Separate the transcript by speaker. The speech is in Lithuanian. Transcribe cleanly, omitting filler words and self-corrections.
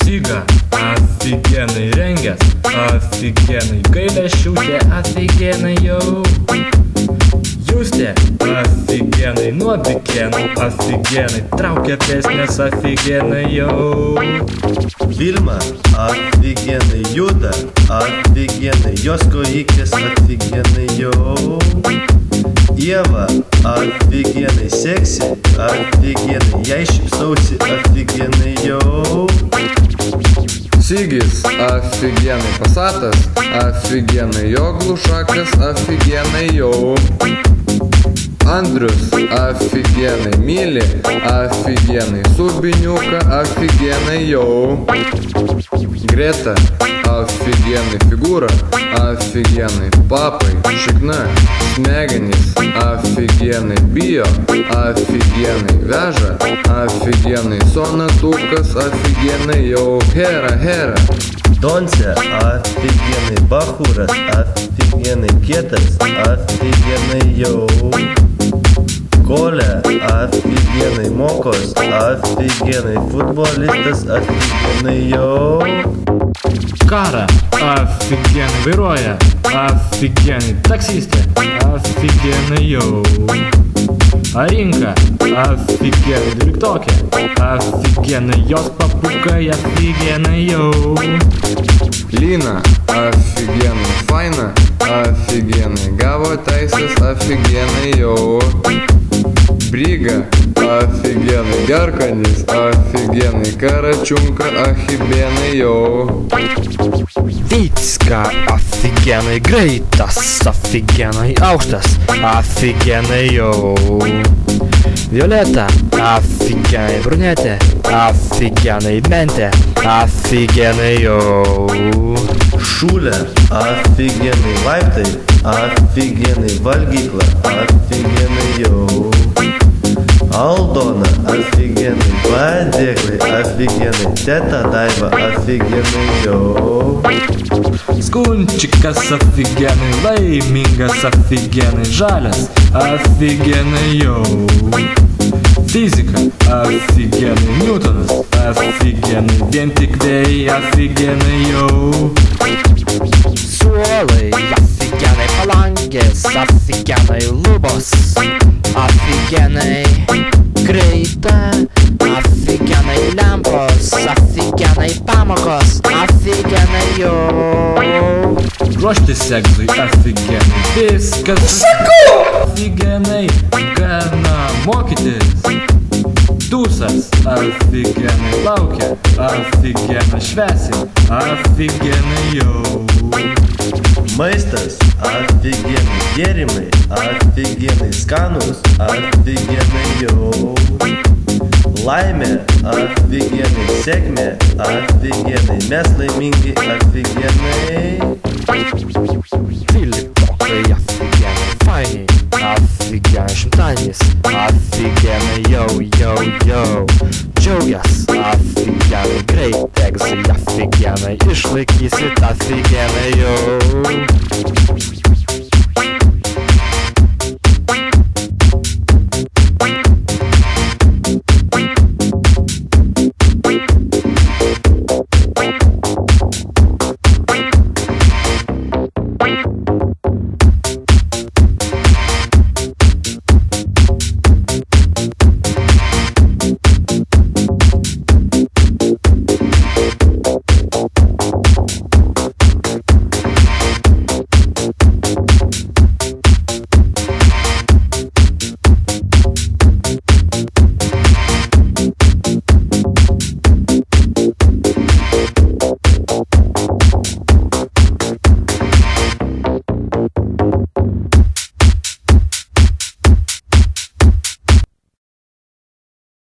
Speaker 1: Siga, офигенный рengęs, офигенный gailesčiūtė, офигенный jau. Justė, офигенный nuobikenų, офигенный traukia pėsnės, офигенный jau.
Speaker 2: Vilma, офигенный juda, офигенный jos kojikės, офигенный jau. Ieva, офигенный seksi, офигенный jai šypsausi, офигенный jau.
Speaker 3: Sigis, офигенный Passatas, офигенный jo glušakas, офигенный jau. Andrius, офигенный myli, офигенный subiniuką, офигенный jau. Greta, офигенный figūra, офигенный papai, šikna, smegenys, офигенный bio, офигенный veža, офигенный sonatukas, офигенный jau. Hera.
Speaker 2: Donce, офигенный bachūras, офигенный kietas, офигенный jau. Коля, офигенный mokos, офигенный futbolistas, офигенный jau.
Speaker 1: Kara, офигенный vairuoja, офигенный taksistė, офигенный jau. Arinka, офигенный dvyliktokė, офигенный jos papūkai, офигенный jau.
Speaker 3: Lina, офигенный faina, офигенный gavo teisės, офигенный jau. Briga, офигенный gerkanis, офигенный karačiunka, офигенный jau.
Speaker 4: Vicka, офигенный greitas, офигенный aukštas, офигенный jau. Violeta, офигенный brunetė, офигенный mentė, офигенный jau.
Speaker 2: Šūlė, офигенный laiptai, офигенный valgykla, офигенный jau. Aldona, офигенный padėklai, офигенный teta Daiva, офигенный jau.
Speaker 1: Skunčikas, офигенный laimingas, офигенный žalias, офигенный jau. Fizika, офигенный Newtonas, офигенный vien tik vėjai, офигенный jau.
Speaker 4: Suolai, офигенный palangės, офигенный lubos, офигенный greita, офигенный lempos, офигенный pamokos, офигенный jau.
Speaker 1: Ruoštis egzui, офигенный viskas, офигенный gana mokytis. Tūsas, офигенный laukia, офигенный švęsim, офигенный jau.
Speaker 2: Maistas, офигенный gėrimai, офигенный skanus, офигенный jau. Laimė, офигенный sėkmė, офигенный mes laimingi, офигенный.
Speaker 4: Dvyliktokai, офигенный faini, офигенный šimtadienis, офигенный jau. Džiaugias, офигенный greit egzai, офигенный išlaikysit, офигенный jau.